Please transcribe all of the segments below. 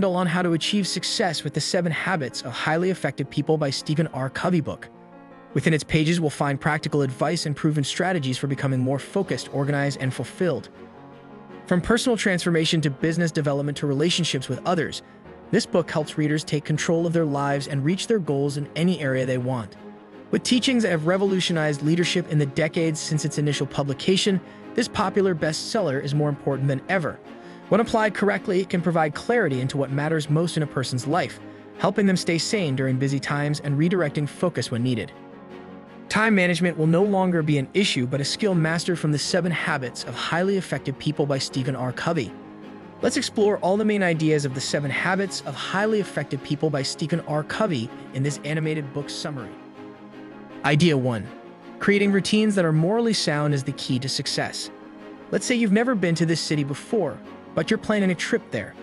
On how to achieve success with the 7 Habits of Highly Effective People by Stephen R. Covey book. Within its pages, we'll find practical advice and proven strategies for becoming more focused, organized, and fulfilled. From personal transformation to business development to relationships with others, this book helps readers take control of their lives and reach their goals in any area they want. With teachings that have revolutionized leadership in the decades since its initial publication, this popular bestseller is more important than ever. When applied correctly, it can provide clarity into what matters most in a person's life, helping them stay sane during busy times and redirecting focus when needed. Time management will no longer be an issue, but a skill mastered from the 7 Habits of Highly Effective People by Stephen R. Covey. Let's explore all the main ideas of the 7 Habits of Highly Effective People by Stephen R. Covey in this animated book summary. Idea 1. Creating routines that are morally sound is the key to success. Let's say you've never been to this city before, but you're planning a trip there.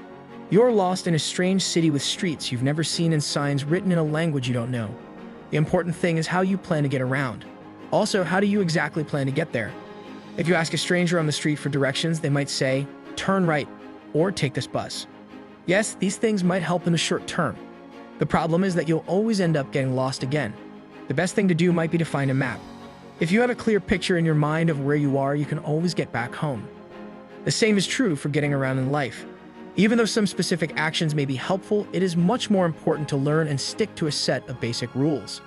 You're lost in a strange city with streets you've never seen and signs written in a language you don't know. The important thing is how you plan to get around. Also, how do you exactly plan to get there? If you ask a stranger on the street for directions, they might say, "Turn right," or "Take this bus." Yes, these things might help in the short term. The problem is that you'll always end up getting lost again. The best thing to do might be to find a map. If you have a clear picture in your mind of where you are, you can always get back home. The same is true for getting around in life. Even though some specific actions may be helpful, it is much more important to learn and stick to a set of basic rules.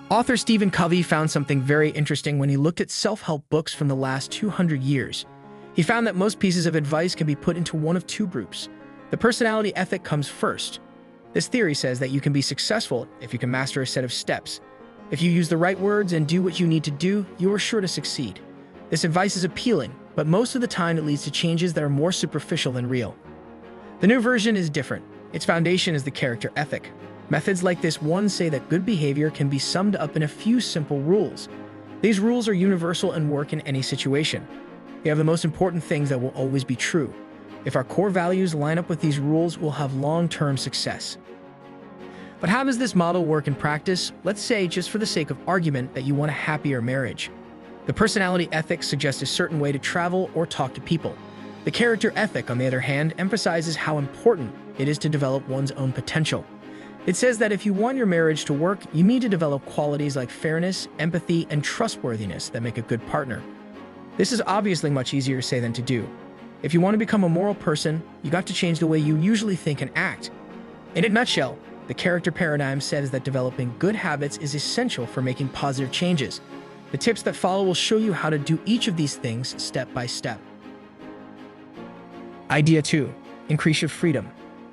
Author Stephen Covey found something very interesting when he looked at self-help books from the last 200 years. He found that most pieces of advice can be put into one of 2 groups. The personality ethic comes first. This theory says that you can be successful if you can master a set of steps. If you use the right words and do what you need to do, you are sure to succeed. This advice is appealing, but most of the time it leads to changes that are more superficial than real. The new version is different. Its foundation is the character ethic. Methods like this one say that good behavior can be summed up in a few simple rules. These rules are universal and work in any situation. We have the most important things that will always be true. If our core values line up with these rules, we'll have long-term success. But how does this model work in practice? Let's say, just for the sake of argument, that you want a happier marriage. The personality ethic suggests a certain way to travel or talk to people. The character ethic, on the other hand, emphasizes how important it is to develop one's own potential. It says that if you want your marriage to work, you need to develop qualities like fairness, empathy, and trustworthiness that make a good partner. This is obviously much easier to say than to do. If you want to become a moral person, you got to change the way you usually think and act. In a nutshell, the character paradigm says that developing good habits is essential for making positive changes. The tips that follow will show you how to do each of these things step by step. Idea 2. Increase your freedom.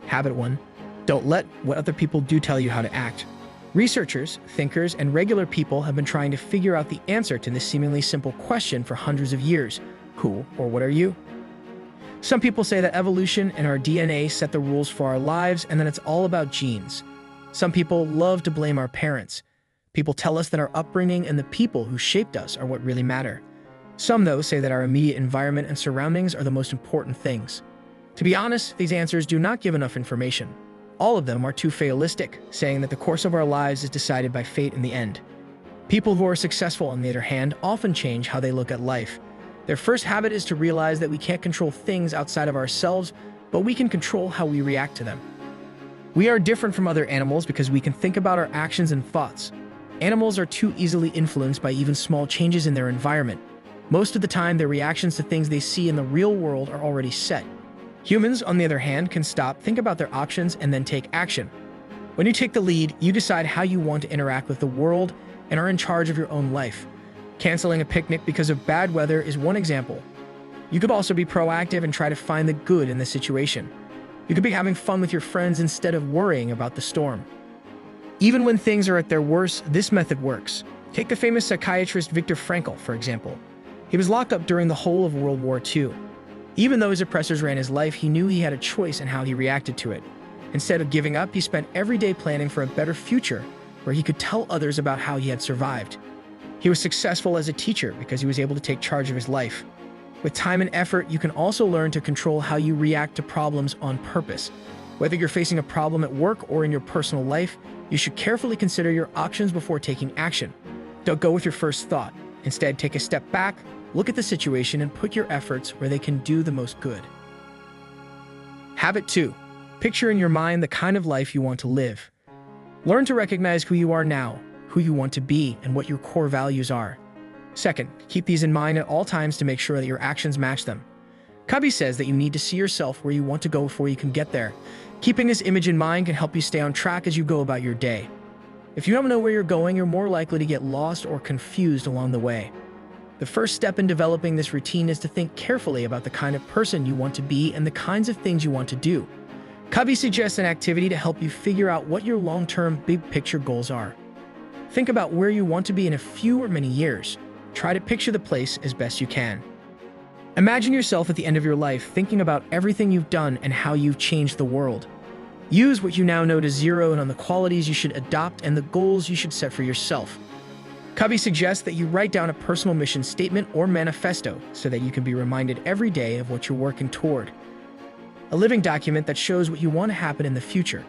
Habit 1. Don't let what other people do tell you how to act. Researchers, thinkers, and regular people have been trying to figure out the answer to this seemingly simple question for hundreds of years. Who or what are you? Some people say that evolution and our DNA set the rules for our lives and that it's all about genes. Some people love to blame our parents. People tell us that our upbringing and the people who shaped us are what really matter. Some, though, say that our immediate environment and surroundings are the most important things. To be honest, these answers do not give enough information. All of them are too fatalistic, saying that the course of our lives is decided by fate in the end. People who are successful, on the other hand, often change how they look at life. Their first habit is to realize that we can't control things outside of ourselves, but we can control how we react to them. We are different from other animals because we can think about our actions and thoughts. Animals are too easily influenced by even small changes in their environment. Most of the time, their reactions to things they see in the real world are already set. Humans, on the other hand, can stop, think about their options, and then take action. When you take the lead, you decide how you want to interact with the world and are in charge of your own life. Canceling a picnic because of bad weather is one example. You could also be proactive and try to find the good in the situation. You could be having fun with your friends instead of worrying about the storm. Even when things are at their worst, this method works. Take the famous psychiatrist Viktor Frankl, for example. He was locked up during the whole of World War II. Even though his oppressors ran his life, he knew he had a choice in how he reacted to it. Instead of giving up, he spent every day planning for a better future where he could tell others about how he had survived. He was successful as a teacher because he was able to take charge of his life. With time and effort, you can also learn to control how you react to problems on purpose. Whether you're facing a problem at work or in your personal life, you should carefully consider your options before taking action. Don't go with your first thought. Instead, take a step back, look at the situation, and put your efforts where they can do the most good. Habit 2. Picture in your mind the kind of life you want to live. Learn to recognize who you are now, who you want to be, and what your core values are. Second, keep these in mind at all times to make sure that your actions match them. Covey says that you need to see yourself where you want to go before you can get there. Keeping this image in mind can help you stay on track as you go about your day. If you don't know where you're going, you're more likely to get lost or confused along the way. The first step in developing this routine is to think carefully about the kind of person you want to be and the kinds of things you want to do. Covey suggests an activity to help you figure out what your long-term, big-picture goals are. Think about where you want to be in a few or many years. Try to picture the place as best you can. Imagine yourself at the end of your life thinking about everything you've done and how you've changed the world. Use what you now know to zero in on the qualities you should adopt and the goals you should set for yourself. Covey suggests that you write down a personal mission statement or manifesto so that you can be reminded every day of what you're working toward. A living document that shows what you want to happen in the future.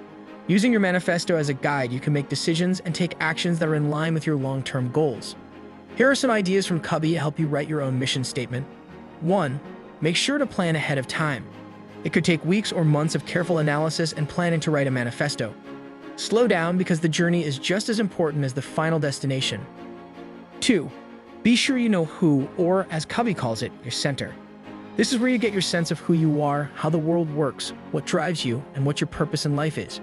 Using your manifesto as a guide, you can make decisions and take actions that are in line with your long-term goals. Here are some ideas from Covey to help you write your own mission statement. 1. Make sure to plan ahead of time. It could take weeks or months of careful analysis and planning to write a manifesto. Slow down because the journey is just as important as the final destination. 2. Be sure you know who, or as Covey calls it, your center. This is where you get your sense of who you are, how the world works, what drives you, and what your purpose in life is.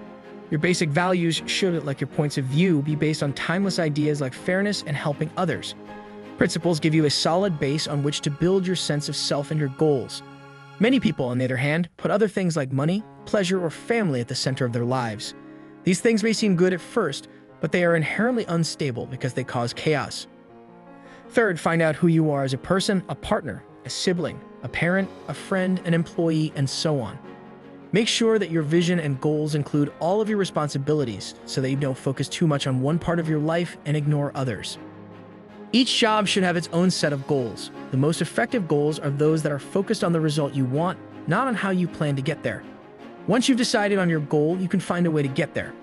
Your basic values should, like your points of view, be based on timeless ideas like fairness and helping others. Principles give you a solid base on which to build your sense of self and your goals. Many people, on the other hand, put other things like money, pleasure, or family at the center of their lives. These things may seem good at first, but they are inherently unstable because they cause chaos. Third, find out who you are as a person, a partner, a sibling, a parent, a friend, an employee, and so on. Make sure that your vision and goals include all of your responsibilities so that you don't focus too much on one part of your life and ignore others. Each job should have its own set of goals. The most effective goals are those that are focused on the result you want, not on how you plan to get there. Once you've decided on your goal, you can find a way to get there.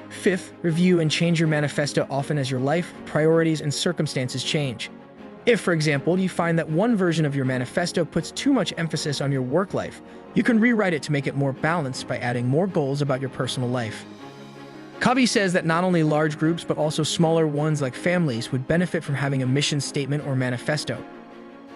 Fifth, review and change your manifesto often as your life, priorities, and circumstances change. If, for example, you find that one version of your manifesto puts too much emphasis on your work life, you can rewrite it to make it more balanced by adding more goals about your personal life. Covey says that not only large groups but also smaller ones like families would benefit from having a mission statement or manifesto.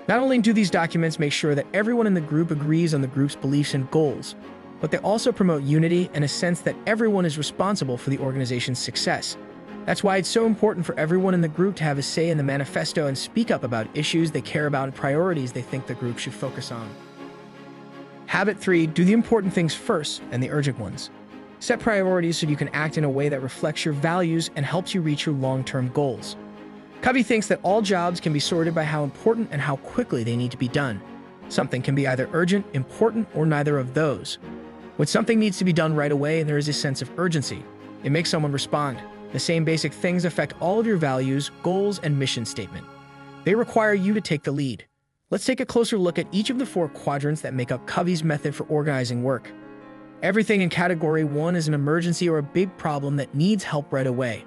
Not only do these documents make sure that everyone in the group agrees on the group's beliefs and goals, but they also promote unity and a sense that everyone is responsible for the organization's success. That's why it's so important for everyone in the group to have a say in the manifesto and speak up about issues they care about and priorities they think the group should focus on. Habit 3. Do the important things first and the urgent ones. Set priorities so you can act in a way that reflects your values and helps you reach your long-term goals. Covey thinks that all jobs can be sorted by how important and how quickly they need to be done. Something can be either urgent, important, or neither of those. When something needs to be done right away, there is a sense of urgency. It makes someone respond. The same basic things affect all of your values, goals, and mission statement. They require you to take the lead. Let's take a closer look at each of the 4 quadrants that make up Covey's method for organizing work. Everything in Category 1 is an emergency or a big problem that needs help right away.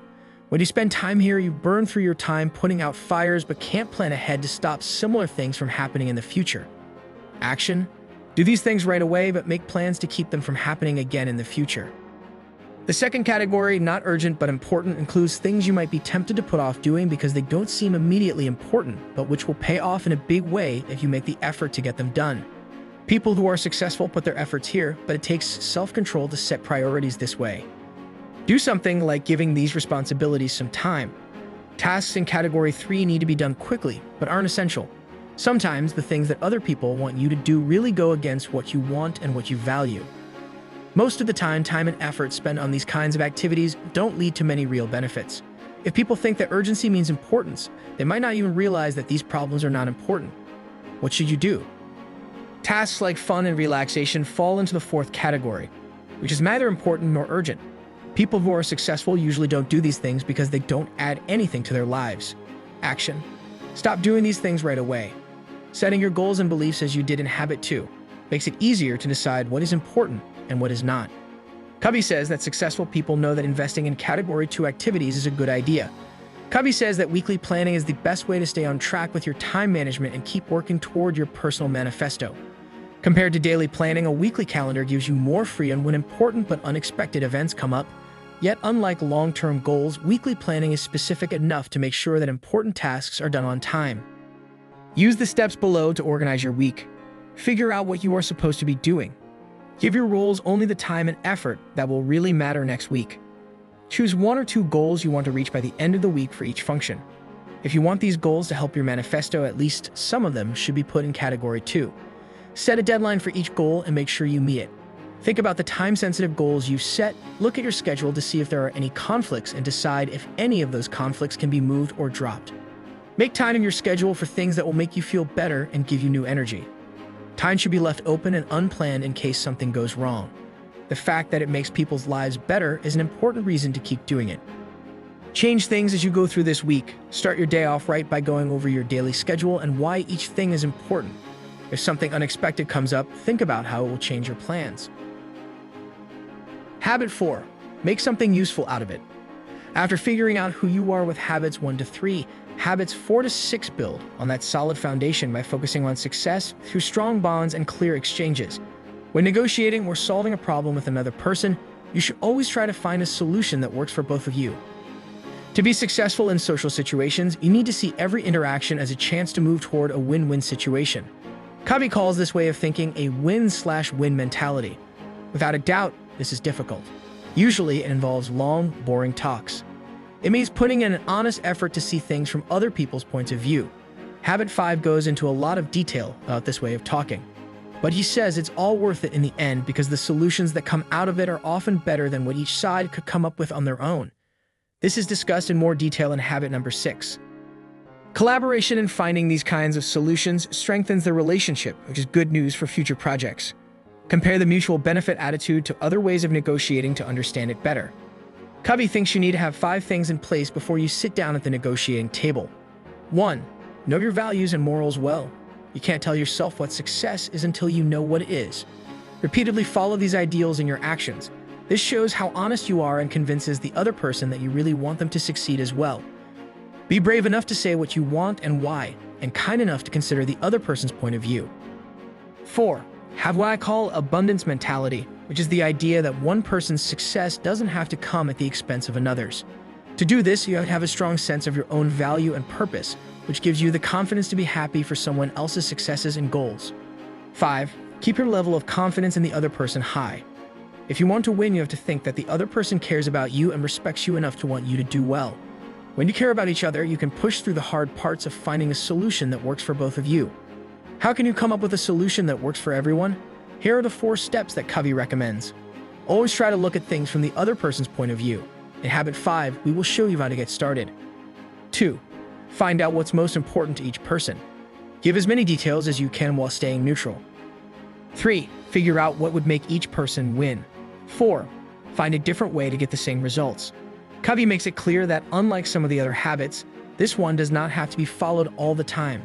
When you spend time here, you burn through your time putting out fires but can't plan ahead to stop similar things from happening in the future. Action. Do these things right away but make plans to keep them from happening again in the future. The second category, not urgent but important, includes things you might be tempted to put off doing because they don't seem immediately important, but which will pay off in a big way if you make the effort to get them done. People who are successful put their efforts here, but it takes self-control to set priorities this way. Do something like giving these responsibilities some time. Tasks in Category 3 need to be done quickly, but aren't essential. Sometimes the things that other people want you to do really go against what you want and what you value. Most of the time and effort spent on these kinds of activities don't lead to many real benefits. If people think that urgency means importance, they might not even realize that these problems are not important. What should you do? Tasks like fun and relaxation fall into the 4th category, which is neither important nor urgent. People who are successful usually don't do these things because they don't add anything to their lives. Action. Stop doing these things right away. Setting your goals and beliefs as you did in Habit 2 makes it easier to decide what is important and what is not. Covey says that successful people know that investing in Category 2 activities is a good idea. Covey says that weekly planning is the best way to stay on track with your time management and keep working toward your personal manifesto. Compared to daily planning, a weekly calendar gives you more freedom when important but unexpected events come up. Yet, unlike long-term goals, weekly planning is specific enough to make sure that important tasks are done on time. Use the steps below to organize your week. Figure out what you are supposed to be doing. Give your roles only the time and effort that will really matter next week. Choose 1 or 2 goals you want to reach by the end of the week for each function. If you want these goals to help your manifesto, at least some of them should be put in category 2. Set a deadline for each goal and make sure you meet it. Think about the time-sensitive goals you set, look at your schedule to see if there are any conflicts, and decide if any of those conflicts can be moved or dropped. Make time in your schedule for things that will make you feel better and give you new energy. Time should be left open and unplanned in case something goes wrong. The fact that it makes people's lives better is an important reason to keep doing it. Change things as you go through this week. Start your day off right by going over your daily schedule and why each thing is important. If something unexpected comes up, think about how it will change your plans. Habit 4. Make something useful out of it. After figuring out who you are with habits 1 to 3, habits 4 to 6 build on that solid foundation by focusing on success through strong bonds and clear exchanges. When negotiating or solving a problem with another person, you should always try to find a solution that works for both of you. To be successful in social situations, you need to see every interaction as a chance to move toward a win-win situation. Covey calls this way of thinking a win-slash-win mentality. Without a doubt, this is difficult. Usually, it involves long, boring talks. It means putting in an honest effort to see things from other people's points of view. Habit 5 goes into a lot of detail about this way of talking. But he says it's all worth it in the end because the solutions that come out of it are often better than what each side could come up with on their own. This is discussed in more detail in habit number 6. Collaboration in finding these kinds of solutions strengthens the relationship, which is good news for future projects. Compare the mutual benefit attitude to other ways of negotiating to understand it better. Covey thinks you need to have 5 things in place before you sit down at the negotiating table. 1. Know your values and morals well. You can't tell yourself what success is until you know what it is. Repeatedly follow these ideals in your actions. This shows how honest you are and convinces the other person that you really want them to succeed as well. Be brave enough to say what you want and why, and kind enough to consider the other person's point of view. 4. Have what I call abundance mentality, which is the idea that one person's success doesn't have to come at the expense of another's. To do this, you have to have a strong sense of your own value and purpose, which gives you the confidence to be happy for someone else's successes and goals. 5. Keep your level of confidence in the other person high. If you want to win, you have to think that the other person cares about you and respects you enough to want you to do well. When you care about each other, you can push through the hard parts of finding a solution that works for both of you. How can you come up with a solution that works for everyone? Here are the 4 steps that Covey recommends. Always try to look at things from the other person's point of view. In Habit 5, we will show you how to get started. 2. Find out what's most important to each person. Give as many details as you can while staying neutral. 3. Figure out what would make each person win. 4. Find a different way to get the same results. Covey makes it clear that unlike some of the other habits, this one does not have to be followed all the time.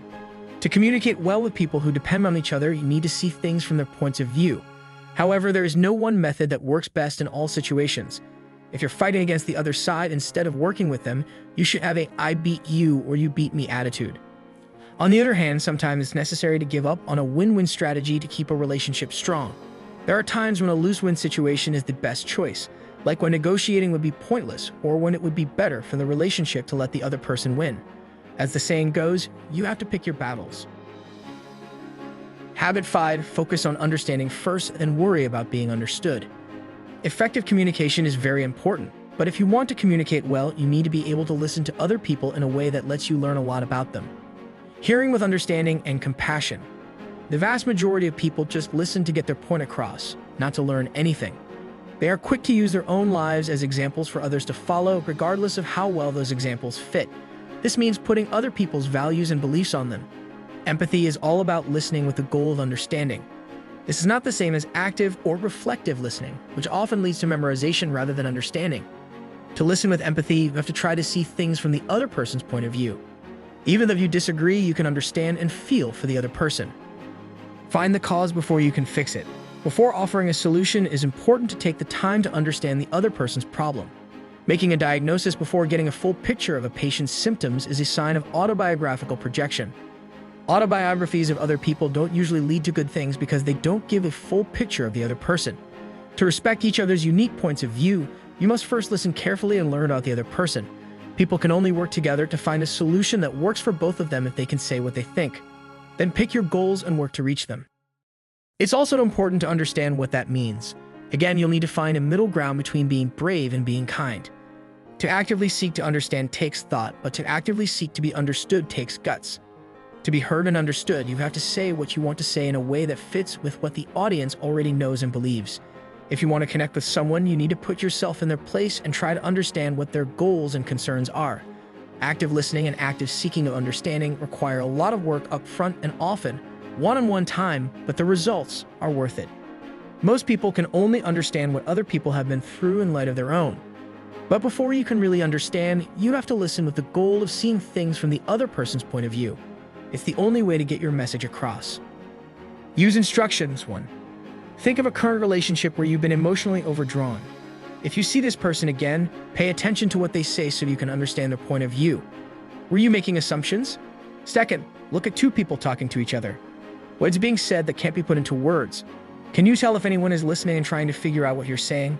To communicate well with people who depend on each other, you need to see things from their points of view. However, there is no one method that works best in all situations. If you're fighting against the other side instead of working with them, you should have a "I beat you" or "you beat me" attitude. On the other hand, sometimes it's necessary to give up on a win-win strategy to keep a relationship strong. There are times when a lose-win situation is the best choice, like when negotiating would be pointless or when it would be better for the relationship to let the other person win. As the saying goes, you have to pick your battles. Habit 5. Focus on understanding first, then worry about being understood. Effective communication is very important, but if you want to communicate well, you need to be able to listen to other people in a way that lets you learn a lot about them. Hearing with understanding and compassion. The vast majority of people just listen to get their point across, not to learn anything. They are quick to use their own lives as examples for others to follow, regardless of how well those examples fit. This means putting other people's values and beliefs on them. Empathy is all about listening with the goal of understanding. This is not the same as active or reflective listening, which often leads to memorization rather than understanding. To listen with empathy, you have to try to see things from the other person's point of view. Even if you disagree, you can understand and feel for the other person. Find the cause before you can fix it. Before offering a solution, it is important to take the time to understand the other person's problem. Making a diagnosis before getting a full picture of a patient's symptoms is a sign of autobiographical projection. Autobiographies of other people don't usually lead to good things because they don't give a full picture of the other person. To respect each other's unique points of view, you must first listen carefully and learn about the other person. People can only work together to find a solution that works for both of them if they can say what they think. Then pick your goals and work to reach them. It's also important to understand what that means. Again, you'll need to find a middle ground between being brave and being kind. To actively seek to understand takes thought, but to actively seek to be understood takes guts. To be heard and understood, you have to say what you want to say in a way that fits with what the audience already knows and believes. If you want to connect with someone, you need to put yourself in their place and try to understand what their goals and concerns are. Active listening and active seeking of understanding require a lot of work up front and often, one-on-one time, but the results are worth it. Most people can only understand what other people have been through in light of their own. But before you can really understand, you have to listen with the goal of seeing things from the other person's point of view. It's the only way to get your message across. Use instructions. 1. Think of a current relationship where you've been emotionally overdrawn. If you see this person again, pay attention to what they say so you can understand their point of view. Were you making assumptions? 2nd, look at two people talking to each other. What's being said that can't be put into words? Can you tell if anyone is listening and trying to figure out what you're saying?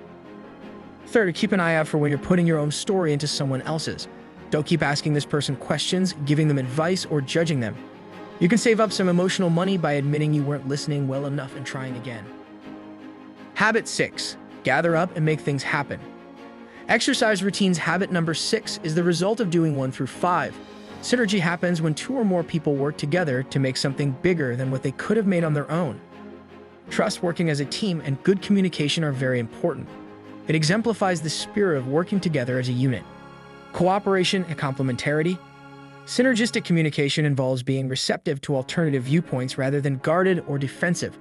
3rd, keep an eye out for when you're putting your own story into someone else's. Don't keep asking this person questions, giving them advice, or judging them. You can save up some emotional money by admitting you weren't listening well enough and trying again. Habit 6. Gather up and make things happen. Exercise routines habit number 6 is the result of doing 1 through 5. Synergy happens when 2 or more people work together to make something bigger than what they could have made on their own. Trust, working as a team, and good communication are very important. It exemplifies the spirit of working together as a unit. Cooperation and complementarity. Synergistic communication involves being receptive to alternative viewpoints rather than guarded or defensive.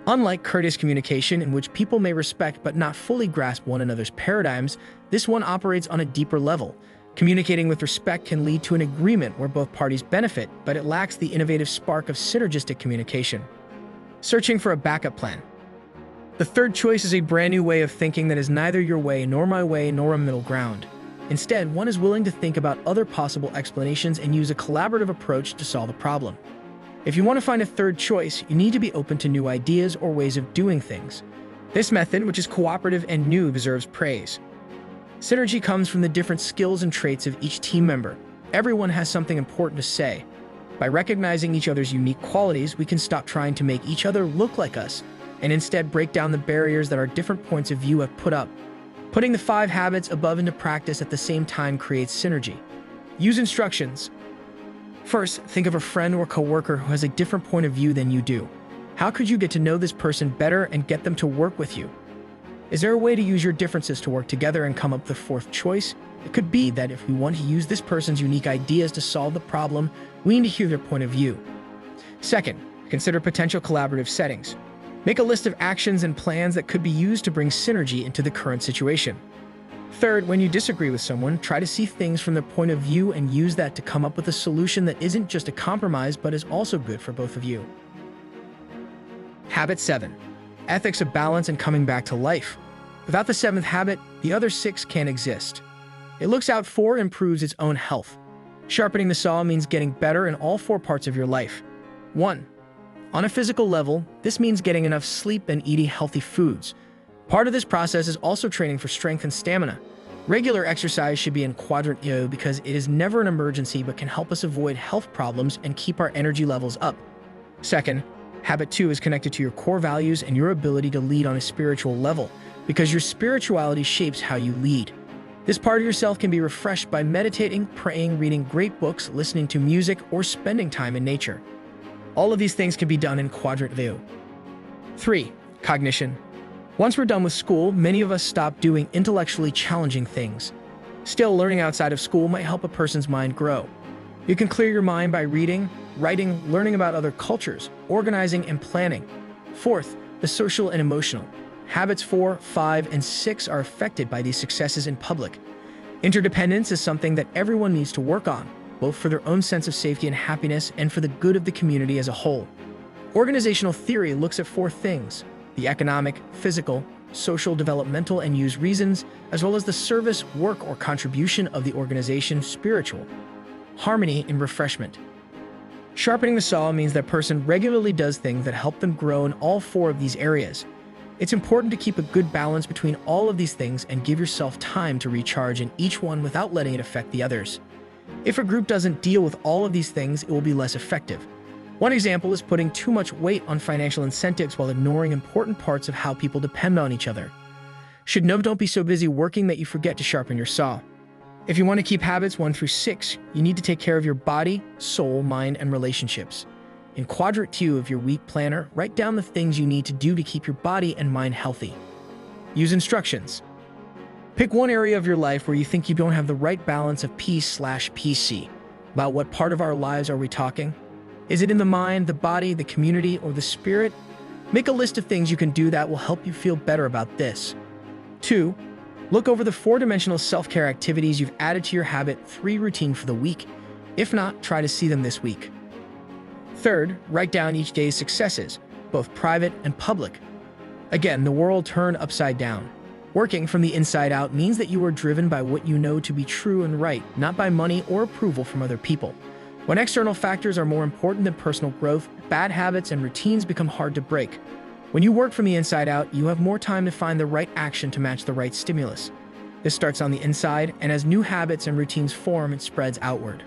Unlike courteous communication, in which people may respect but not fully grasp one another's paradigms, this one operates on a deeper level. Communicating with respect can lead to an agreement where both parties benefit, but it lacks the innovative spark of synergistic communication. Searching for a backup plan. The third choice is a brand new way of thinking that is neither your way nor my way nor a middle ground. Instead, one is willing to think about other possible explanations and use a collaborative approach to solve a problem. If you want to find a third choice, you need to be open to new ideas or ways of doing things. This method, which is cooperative and new, deserves praise. Synergy comes from the different skills and traits of each team member. Everyone has something important to say. By recognizing each other's unique qualities, we can stop trying to make each other look like us and instead break down the barriers that our different points of view have put up. Putting the 5 habits above into practice at the same time creates synergy. Use instructions. First, think of a friend or coworker who has a different point of view than you do. How could you get to know this person better and get them to work with you? Is there a way to use your differences to work together and come up with the 4th choice? It could be that if we want to use this person's unique ideas to solve the problem, we need to hear their point of view. Second, consider potential collaborative settings. Make a list of actions and plans that could be used to bring synergy into the current situation. Third, when you disagree with someone, try to see things from their point of view and use that to come up with a solution that isn't just a compromise but is also good for both of you. Habit 7. Ethics of balance and coming back to life. Without the 7th habit, the other 6 can't exist. It looks out for and improves its own health. Sharpening the saw means getting better in all 4 parts of your life. 1. On a physical level, this means getting enough sleep and eating healthy foods. Part of this process is also training for strength and stamina. Regular exercise should be in quadrant E because it is never an emergency but can help us avoid health problems and keep our energy levels up. Second, habit 2 is connected to your core values and your ability to lead on a spiritual level, because your spirituality shapes how you lead. This part of yourself can be refreshed by meditating, praying, reading great books, listening to music, or spending time in nature. All of these things can be done in quadrant view. 3. Cognition. Once we're done with school, many of us stop doing intellectually challenging things. Still, learning outside of school might help a person's mind grow. You can clear your mind by reading, writing, learning about other cultures, organizing, and planning. 4th, the social and emotional. Habits 4, 5, and 6 are affected by these successes in public. Interdependence is something that everyone needs to work on, both for their own sense of safety and happiness and for the good of the community as a whole. Organizational theory looks at 4 things: the economic, physical, social, developmental, and use reasons, as well as the service, work, or contribution of the organization, spiritual, harmony, and refreshment. Sharpening the saw means that person regularly does things that help them grow in all four of these areas. It's important to keep a good balance between all of these things and give yourself time to recharge in each one without letting it affect the others. If a group doesn't deal with all of these things, it will be less effective. One example is putting too much weight on financial incentives while ignoring important parts of how people depend on each other. Don't be so busy working that you forget to sharpen your saw. If you want to keep habits 1 through 6, you need to take care of your body, soul, mind, and relationships. In quadrant 2 of your week planner, write down the things you need to do to keep your body and mind healthy. Use instructions. Pick one area of your life where you think you don't have the right balance of P/PC. About what part of our lives are we talking? Is it in the mind, the body, the community, or the spirit? Make a list of things you can do that will help you feel better about this. 2. Look over the 4-dimensional self-care activities you've added to your habit 3 routine for the week. If not, try to see them this week. 3rd, write down each day's successes, both private and public. Again, the world turned upside down. Working from the inside out means that you are driven by what you know to be true and right, not by money or approval from other people. When external factors are more important than personal growth, bad habits and routines become hard to break. When you work from the inside out, you have more time to find the right action to match the right stimulus. This starts on the inside, and as new habits and routines form, it spreads outward.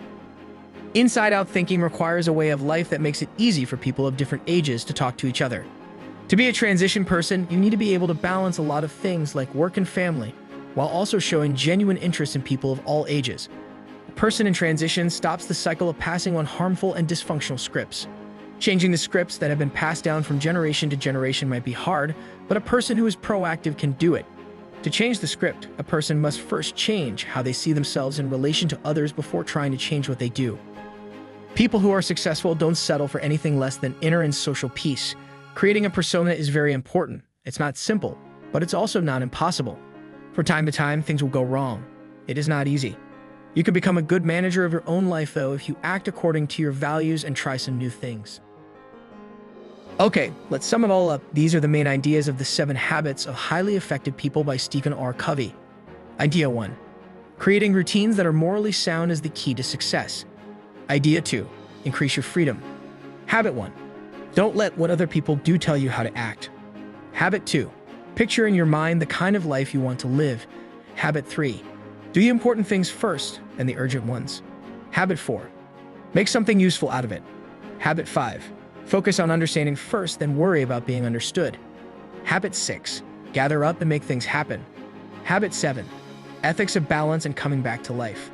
Inside-out thinking requires a way of life that makes it easy for people of different ages to talk to each other. To be a transition person, you need to be able to balance a lot of things like work and family, while also showing genuine interest in people of all ages. A person in transition stops the cycle of passing on harmful and dysfunctional scripts. Changing the scripts that have been passed down from generation to generation might be hard, but a person who is proactive can do it. To change the script, a person must first change how they see themselves in relation to others before trying to change what they do. People who are successful don't settle for anything less than inner and social peace. Creating a persona is very important. It's not simple, but it's also not impossible. From time to time, things will go wrong. It is not easy. You can become a good manager of your own life, though, if you act according to your values and try some new things. Okay, let's sum it all up. These are the main ideas of the 7 Habits of Highly Effective People by Stephen R. Covey. Idea 1. Creating routines that are morally sound is the key to success. Idea 2. Increase your freedom. Habit 1. Don't let what other people do tell you how to act. Habit 2. Picture in your mind the kind of life you want to live. Habit 3. Do the important things first and the urgent ones. Habit 4. Make something useful out of it. Habit 5. Focus on understanding first, then worry about being understood. Habit 6. Gather up and make things happen. Habit 7. Ethics of balance and coming back to life.